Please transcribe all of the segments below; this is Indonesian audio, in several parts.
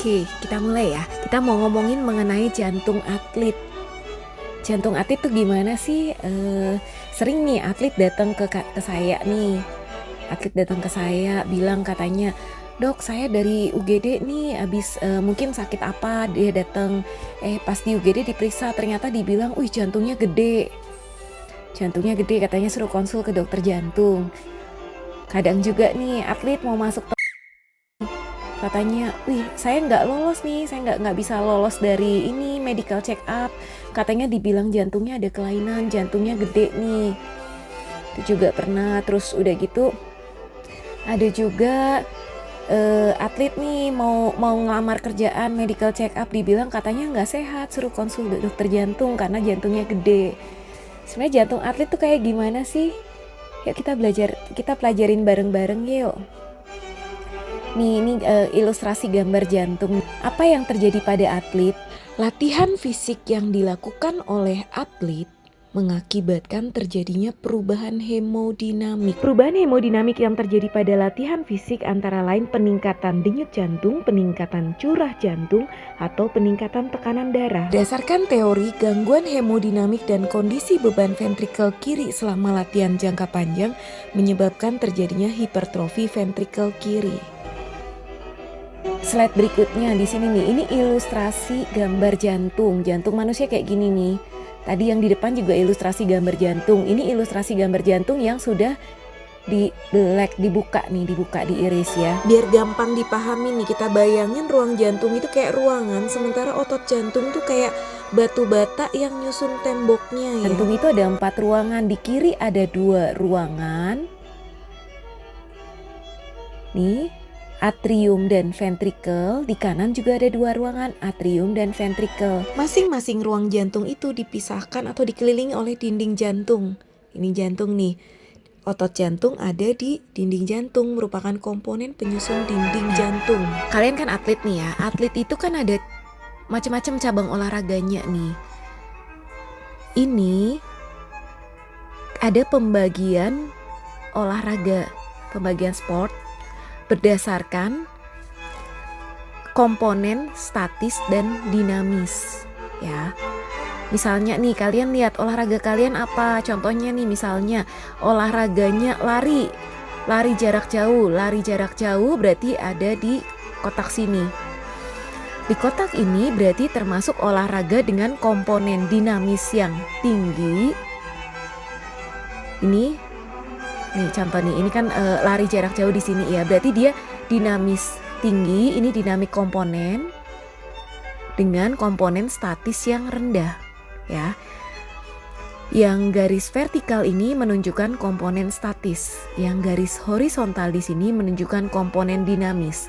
Oke, kita mulai ya. Kita mau ngomongin mengenai jantung atlet. Jantung atlet tuh gimana sih? Sering nih atlet datang ke saya nih. Atlet datang ke saya bilang katanya, "Dok, saya dari UGD nih habis mungkin sakit apa." Dia datang pas di UGD diperiksa ternyata dibilang, "Wih, jantungnya gede." Jantungnya gede katanya suruh konsul ke dokter jantung. Kadang juga nih atlet mau masuk katanya, "Wih, saya nggak lolos nih, saya nggak bisa lolos dari ini medical check up." Katanya dibilang jantungnya ada kelainan, jantungnya gede nih. Itu juga pernah. Terus udah gitu, ada juga atlet nih mau ngelamar kerjaan medical check up, dibilang katanya nggak sehat, suruh konsul dokter jantung karena jantungnya gede. Sebenarnya jantung atlet tuh kayak gimana sih? Yuk kita pelajarin bareng-bareng yuk. Ini ilustrasi gambar jantung. Apa yang terjadi pada atlet? Latihan fisik yang dilakukan oleh atlet mengakibatkan terjadinya perubahan hemodinamik. Perubahan hemodinamik yang terjadi pada latihan fisik antara lain peningkatan denyut jantung, peningkatan curah jantung, atau peningkatan tekanan darah. Berdasarkan teori, gangguan hemodinamik dan kondisi beban ventrikel kiri selama latihan jangka panjang menyebabkan terjadinya hipertrofi ventrikel kiri. Slide berikutnya di sini nih, ini ilustrasi gambar jantung. Jantung manusia kayak gini nih. Tadi yang di depan juga ilustrasi gambar jantung. Ini ilustrasi gambar jantung yang sudah dibuka diiris ya. Biar gampang dipahami nih, kita bayangin ruang jantung itu kayak ruangan, sementara otot jantung tuh kayak batu bata yang nyusun temboknya ya. Jantung itu ada 4 ruangan, di kiri ada 2 ruangan. Nih, atrium dan ventrikel. Di kanan juga ada 2 ruangan, atrium dan ventrikel. Masing-masing ruang jantung itu dipisahkan atau dikelilingi oleh dinding jantung. Ini jantung nih. Otot jantung ada di dinding jantung, merupakan komponen penyusun dinding jantung. Kalian kan atlet nih ya. Atlet itu kan ada macam-macam cabang olahraganya nih. Ini ada pembagian olahraga, pembagian sport berdasarkan komponen statis dan dinamis ya. Misalnya nih, kalian lihat olahraga kalian apa? Contohnya nih, misalnya olahraganya lari jarak jauh. Lari jarak jauh berarti ada di kotak sini. Di kotak ini berarti termasuk olahraga dengan komponen dinamis yang tinggi. Nih contoh nih, ini kan lari jarak jauh di sini ya. Berarti dia dinamis tinggi, ini dinamik komponen dengan komponen statis yang rendah ya. Yang garis vertikal ini menunjukkan komponen statis, yang garis horizontal di sini menunjukkan komponen dinamis.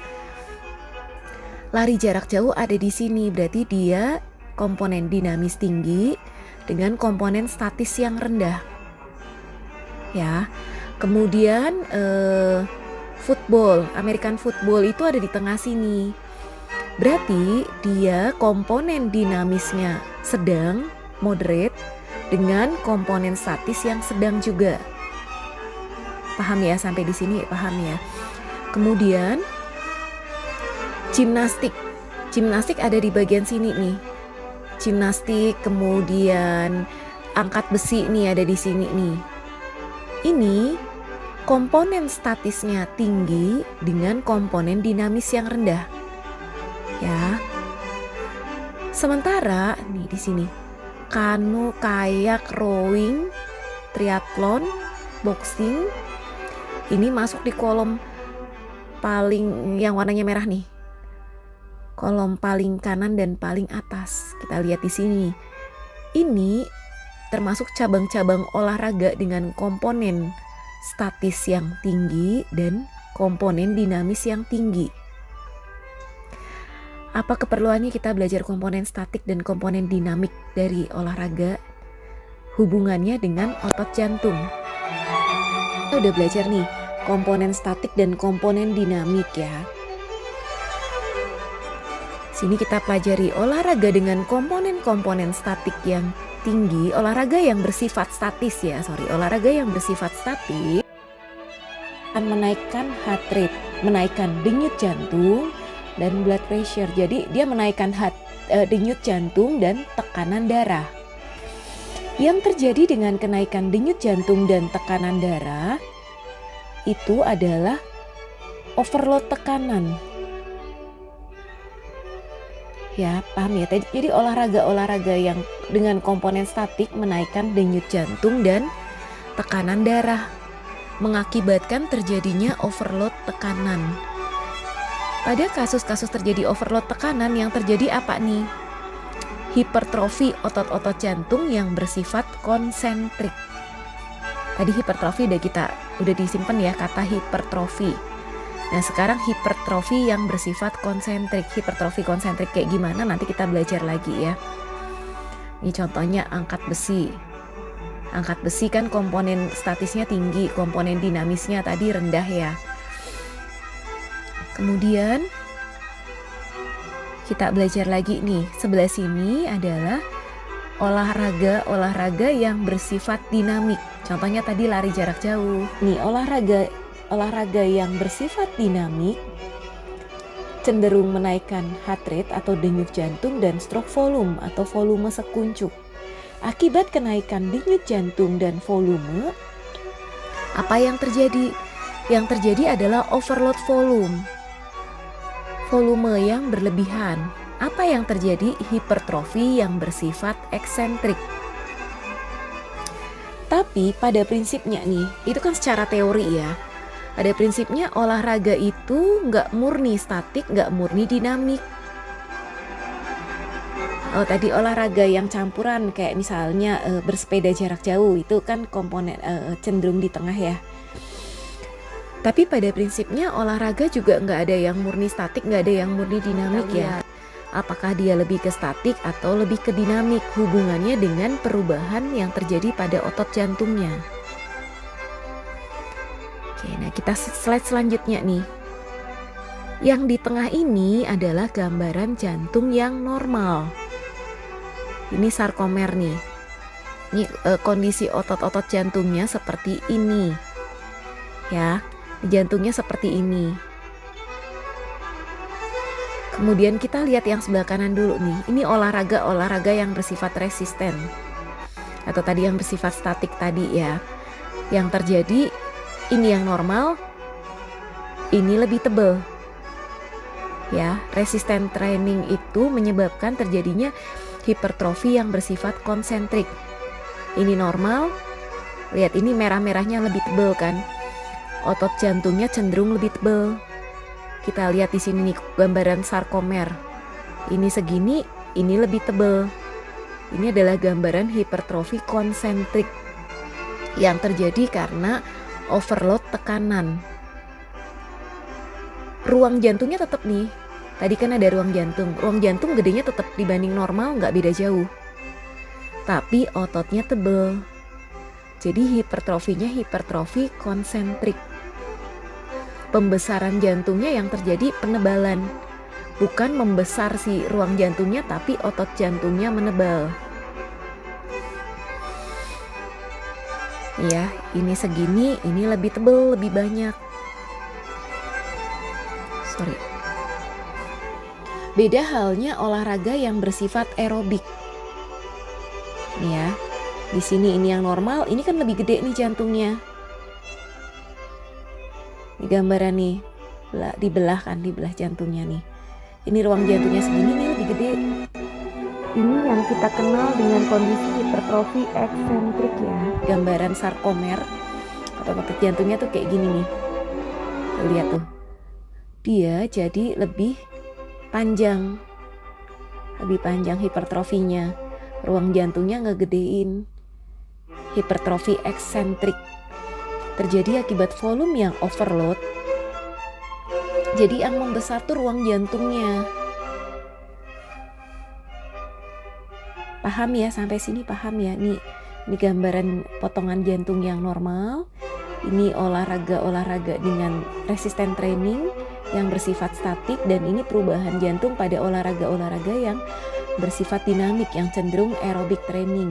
Lari jarak jauh ada di sini, berarti dia komponen dinamis tinggi dengan komponen statis yang rendah ya. Kemudian football, American football itu ada di tengah sini. Berarti dia komponen dinamisnya sedang, moderate, dengan komponen statis yang sedang juga. Paham ya, sampai di sini paham ya. Kemudian gimnastik. Gimnastik ada di bagian sini nih. Gimnastik, kemudian angkat besi nih ada di sini nih. Ini komponen statisnya tinggi dengan komponen dinamis yang rendah. Ya. Sementara nih di sini kanu, kayak, rowing, triathlon, boxing ini masuk di kolom paling yang warnanya merah nih. Kolom paling kanan dan paling atas. Kita lihat di sini. Ini termasuk cabang-cabang olahraga dengan komponen statis yang tinggi dan komponen dinamis yang tinggi. Apa keperluannya kita belajar komponen statik dan komponen dinamik dari olahraga? Hubungannya dengan otot jantung. Kita udah belajar nih komponen statik dan komponen dinamik ya. Sini kita pelajari olahraga dengan komponen-komponen statik yang tinggi, olahraga yang bersifat statis olahraga yang bersifat statis akan menaikkan heart rate, menaikkan denyut jantung, dan blood pressure. Jadi dia menaikkan denyut jantung dan tekanan darah. Yang terjadi dengan kenaikan denyut jantung dan tekanan darah itu adalah overload tekanan. Ya, paham ya? Jadi olahraga-olahraga yang dengan komponen statik menaikkan denyut jantung dan tekanan darah, mengakibatkan terjadinya overload tekanan. Pada kasus-kasus terjadi overload tekanan yang terjadi apa nih? Hipertrofi otot-otot jantung yang bersifat konsentrik. Tadi hipertrofi udah disimpan ya kata hipertrofi. Nah sekarang hipertrofi yang bersifat konsentrik. Hipertrofi konsentrik kayak gimana nanti kita belajar lagi ya. Ini contohnya angkat besi. Angkat besi kan komponen statisnya tinggi, komponen dinamisnya tadi rendah ya. Kemudian kita belajar lagi nih. Sebelah sini adalah olahraga yang bersifat dinamik. Contohnya tadi lari jarak jauh. Nih olahraga yang bersifat dinamik cenderung menaikkan heart rate atau denyut jantung dan stroke volume atau volume sekuncuk. Akibat kenaikan denyut jantung dan volume, apa yang terjadi? Yang terjadi adalah overload volume. Volume yang berlebihan. Apa yang terjadi? Hipertrofi yang bersifat eksentrik. Tapi pada prinsipnya nih, itu kan secara teori ya. Pada prinsipnya olahraga itu nggak murni statik, nggak murni dinamik. Oh tadi olahraga yang campuran kayak misalnya bersepeda jarak jauh itu kan komponen cenderung di tengah ya. Tapi pada prinsipnya olahraga juga nggak ada yang murni statik, nggak ada yang murni dinamik ya. Apakah dia lebih ke statik atau lebih ke dinamik? Hubungannya dengan perubahan yang terjadi pada otot jantungnya. Oke, nah kita slide selanjutnya nih. Yang di tengah ini adalah gambaran jantung yang normal. Ini sarkomer nih. Ini kondisi otot-otot jantungnya seperti ini. Ya, jantungnya seperti ini. Kemudian kita lihat yang sebelah kanan dulu nih. Ini olahraga yang bersifat resisten. Atau tadi yang bersifat statik tadi ya. Yang terjadi ini yang normal, ini lebih tebal. Ya, resisten training itu menyebabkan terjadinya hipertrofi yang bersifat konsentrik. Ini normal. Lihat ini merah-merahnya lebih tebal kan. Otot jantungnya cenderung lebih tebal. Kita lihat di sini nih gambaran sarkomer. Ini segini, ini lebih tebal. Ini adalah gambaran hipertrofi konsentrik yang terjadi karena overload tekanan. Ruang jantungnya tetap nih. Tadi kan ada ruang jantung. Ruang jantung gedenya tetap dibanding normal, nggak beda jauh. Tapi ototnya tebal. Jadi hipertrofinya hipertrofi konsentrik. Pembesaran jantungnya yang terjadi penebalan. Bukan membesar si ruang jantungnya, tapi otot jantungnya menebal. Ya, ini segini, ini lebih tebal, lebih banyak. Sorry. Beda halnya olahraga yang bersifat aerobik. Nih ya, di sini ini yang normal, ini kan lebih gede nih jantungnya. Ini gambaran nih, dibelah jantungnya nih. Ini ruang jantungnya segini nih lebih gede. Ini yang kita kenal dengan kondisi hipertrofi eksentrik ya. Gambaran sarkomer atau otot jantungnya tuh kayak gini nih. Tuh, lihat tuh. Dia jadi lebih panjang. Lebih panjang hipertrofinya. Ruang jantungnya ngegedein. Hipertrofi eksentrik terjadi akibat volume yang overload. Jadi yang membesar tuh ruang jantungnya. Paham ya, sampai sini paham ya? Ini gambaran potongan jantung yang normal. Ini olahraga dengan resisten training yang bersifat statik, dan ini perubahan jantung pada olahraga yang bersifat dinamik yang cenderung aerobik training.